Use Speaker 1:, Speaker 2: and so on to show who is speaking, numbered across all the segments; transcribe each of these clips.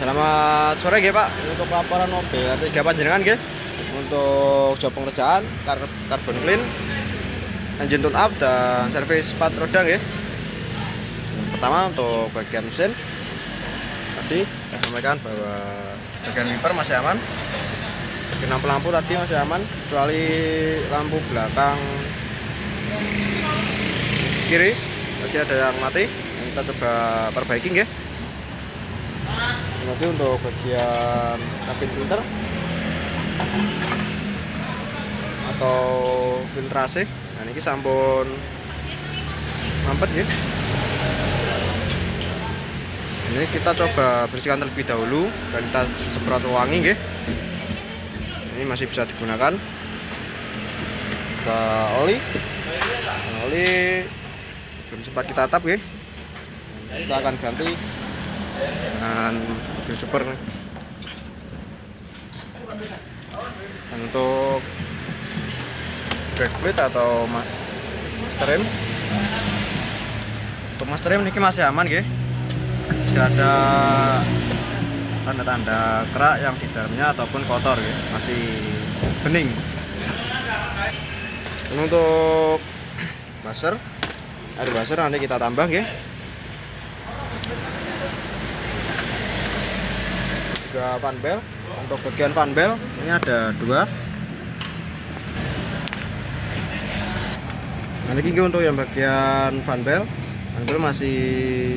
Speaker 1: Selamat sore nggih Pak. Untuk laporan mobil R3 panjenengan nggih. Untuk job pengerjaan carbon clean, engine tune up dan servis part roda nggih. Yang pertama untuk bagian mesin. Tadi saya sampaikan bahwa bagian wiper masih aman. Bagian lampu-lampu tadi masih aman kecuali lampu belakang kiri. Tadi ada yang mati. Yang kita coba perbaiki nggih. Nanti untuk bagian kabin filter atau filtrase, nah ini sampun mampet ya. Ini kita coba bersihkan terlebih dahulu dan kita semprot wangi ya. Ini masih bisa digunakan. Ke oli belum sempat kita tap ya. Kita akan ganti dengan mobil super. Dan untuk brake fluid atau master rem, untuk master rem ini masih aman ya. Tidak ada tanda-tanda kerak yang di dalamnya ataupun kotor ya, masih bening. Dan untuk buzzer, air buzzer nanti kita tambah ya. Juga fan bel. Untuk bagian fan bel ini ada dua. Nah, ini untuk yang bagian fan bel masih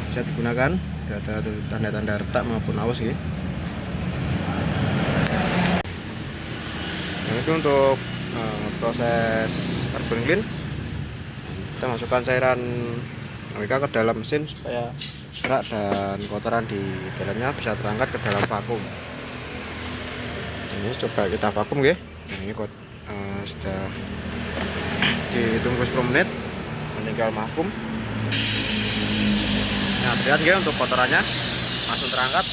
Speaker 1: bisa digunakan, tidak ada tanda-tanda retak maupun aus ya. Nah, itu untuk proses carbon clean. Kita masukkan cairan AWK ke dalam mesin supaya kerak dan kotoran di dalamnya bisa terangkat ke dalam vakum. Ini coba kita vakum ya. Ini sudah ditunggu 10 menit, tinggal vakum. Nah, lihat ya untuk kotorannya langsung terangkat.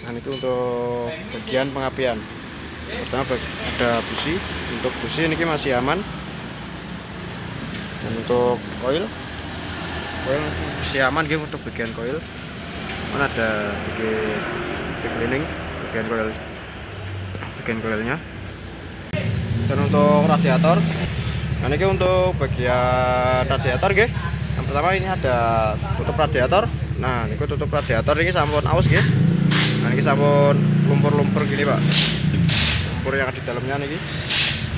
Speaker 1: Nah, itu untuk bagian pengapian. Pertama ada busi. Untuk busi ini masih aman. Dan untuk koil masih aman gitu. Untuk bagian koil mana ada bagian cleaning bagian koilnya. Dan untuk radiator, nah ini untuk bagian radiator gitu. Yang pertama ini ada tutup radiator. Nah ini tutup radiator ini sampun aus gitu. Nah ini sampun lumpur-lumpur gini Pak, lumpur yang di dalamnya nih.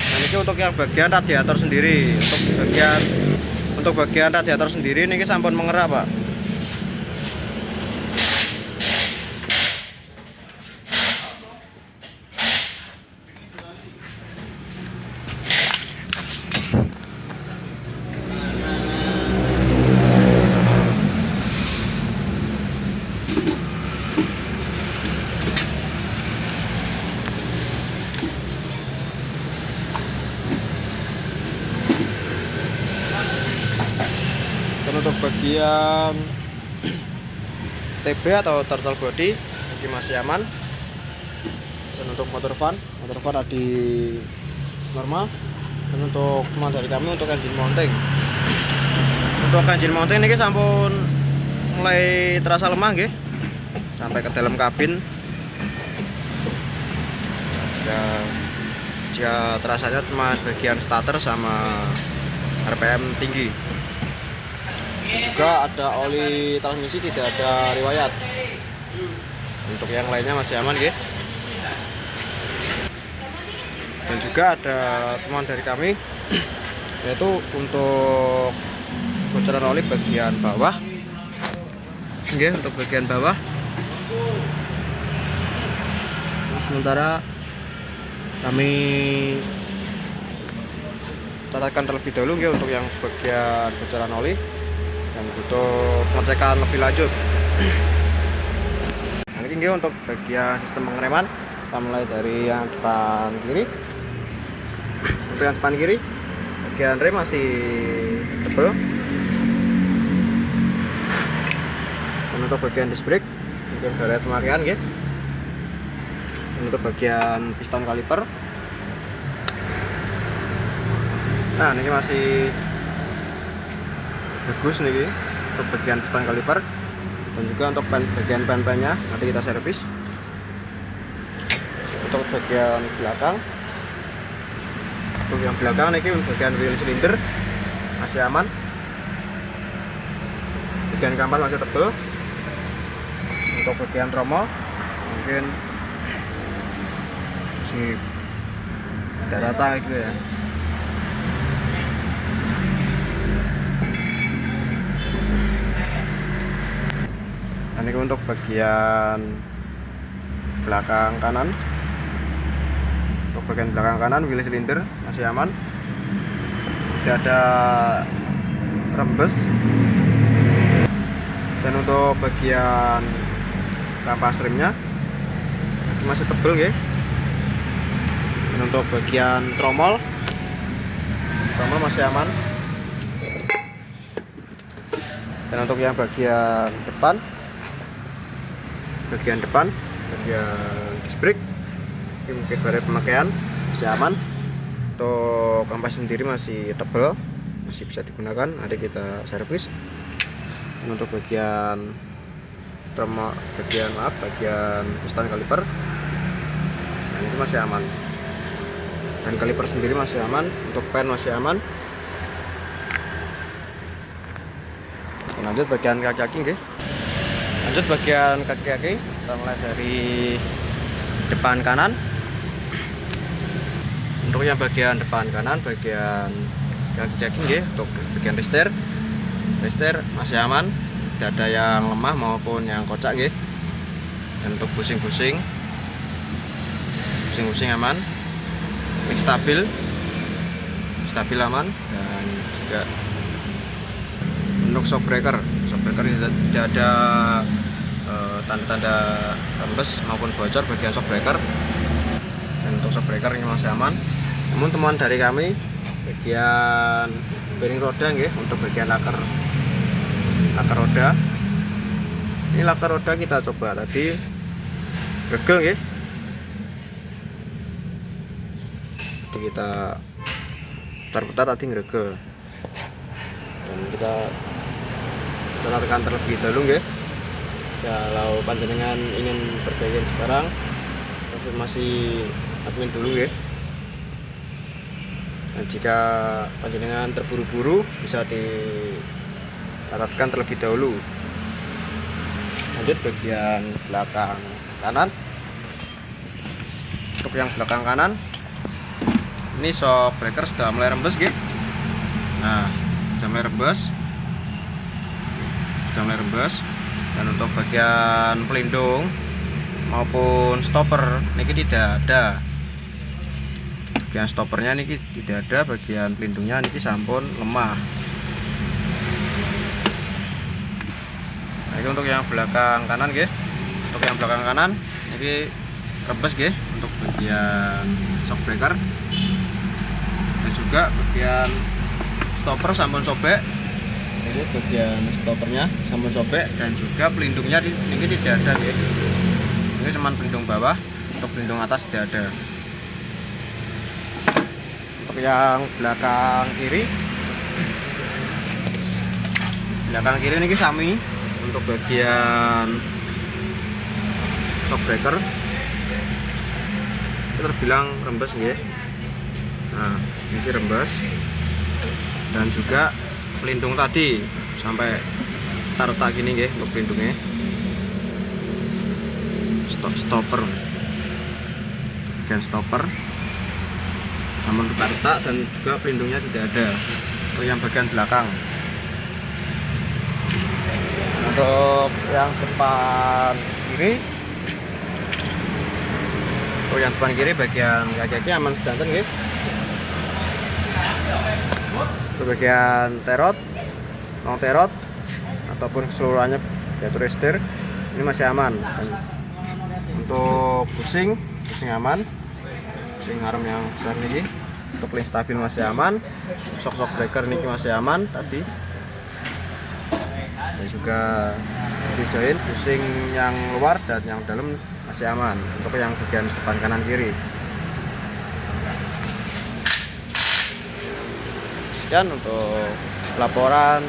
Speaker 1: Nah ini untuk yang bagian radiator sendiri. Untuk bagian radiator sendiri ini sampun mengerak Pak. Dan untuk bagian TB atau throttle body ini masih aman. Dan untuk motor fan tadi normal. Dan untuk teman dari kami untuk engine mounting. Untuk engine mounting ini sampun mulai terasa lemah nggih. Sampai ke dalam kabin. Jika terasanya cuma bagian starter sama RPM tinggi. Juga ada oli transmisi tidak ada riwayat. Untuk yang lainnya masih aman ya. Dan juga ada teman dari kami, yaitu untuk bocoran oli bagian bawah. Oke, untuk bagian bawah. Sementara kami catatkan terlebih dahulu ya untuk yang bagian bocoran oli. Dan butuh pengecekan lebih lanjut. Nah, ini untuk bagian sistem pengereman, kita mulai dari yang depan kiri. Untuk yang depan kiri, bagian rem masih tebal. Dan untuk bagian disc brake, bagian baret pemakaian ya. Dan untuk bagian piston kaliper, nah ini masih bagus nih untuk bagian piston kaliper dan juga untuk bagian pen-pennya nanti kita servis. Untuk bagian belakang, untuk yang belakang nih bagian wheel cylinder masih aman, bagian kampal masih tebal. Untuk bagian tromol mungkin si rata gitu ya. Dan ini untuk bagian belakang kanan. Untuk bagian belakang kanan wheel cylinder masih aman, tidak ada rembes. Dan untuk bagian kapas remnya masih tebal ya. Dan untuk bagian tromol masih aman. Dan untuk yang bagian depan bagian disc brake ini mungkin barang pemakaian masih aman. Untuk kampas sendiri masih tebal, masih bisa digunakan, nanti kita servis. Dan untuk bagian piston kaliper dan itu masih aman, dan kaliper sendiri masih aman. Untuk pen masih aman. Lanjut bagian kaki-kaki. Lanjut bagian kaki-kaki, kita mulai dari depan kanan. Untuk yang bagian depan kanan, bagian kaki-kaki untuk bagian rester masih aman, tidak ada yang lemah maupun yang kocak nggih. Dan untuk busing aman, mix stabil aman. Dan juga untuk shock breaker tidak ada tanda-tanda rembes maupun bocor bagian shock breaker. Dan untuk shock breaker ini masih aman. Namun temuan dari kami bagian bearing roda nggih, untuk bagian lakar roda. Ini lakar roda kita coba tadi regel nggih. Kita putar-putar tadi ngeregel. Dan kita tekan terlebih dahulu nggih. Kalau panjenengan ingin perbaikan sekarang, konfirmasi admin dulu nggih. Dan jika panjenengan terburu-buru bisa dicatatkan terlebih dahulu. Lanjut bagian belakang kanan. Untuk yang belakang kanan ini shock breaker sudah mulai rembes nggih. Nah, sudah mulai rembes. Dan untuk bagian pelindung maupun stopper niki tidak ada. Bagian stoppernya niki tidak ada, bagian pelindungnya niki sampun lemah. Nah, ini untuk yang belakang kanan nggih. Untuk yang belakang kanan niki rembes nggih untuk bagian shock breaker. Dan juga bagian stopper sampun sobek. Ini bagian stoppernya sampun sobek, dan juga pelindungnya ini tidak ada ya. Ini cuma pelindung bawah, untuk pelindung atas tidak ada. Untuk yang belakang kiri ini sami untuk bagian shock breaker itu terbilang rembes nggih. Nah, ini rembes. Dan juga pelindung tadi sampai taruh gini nggih untuk pelindungnya. Stopper. Bagian stopper. Namun retak dan juga pelindungnya tidak ada. Untuk yang bagian belakang. Untuk yang depan kiri. Untuk yang depan kiri bagian kaki aman sedanten nggih. Untuk bagian terot, long terot ataupun keseluruhannya yaitu rester ini masih aman. Dan untuk busing aman, busing arm yang besar ini. Untuk link stabil masih aman, shock breaker ini masih aman tadi. Dan juga di join busing yang luar dan yang dalam masih aman. Untuk yang bagian depan kanan kiri. Sekian untuk laporan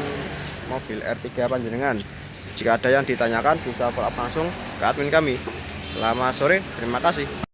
Speaker 1: mobil R3 panjenengan. Jika ada yang ditanyakan bisa follow up langsung ke admin kami. Selamat sore, terima kasih.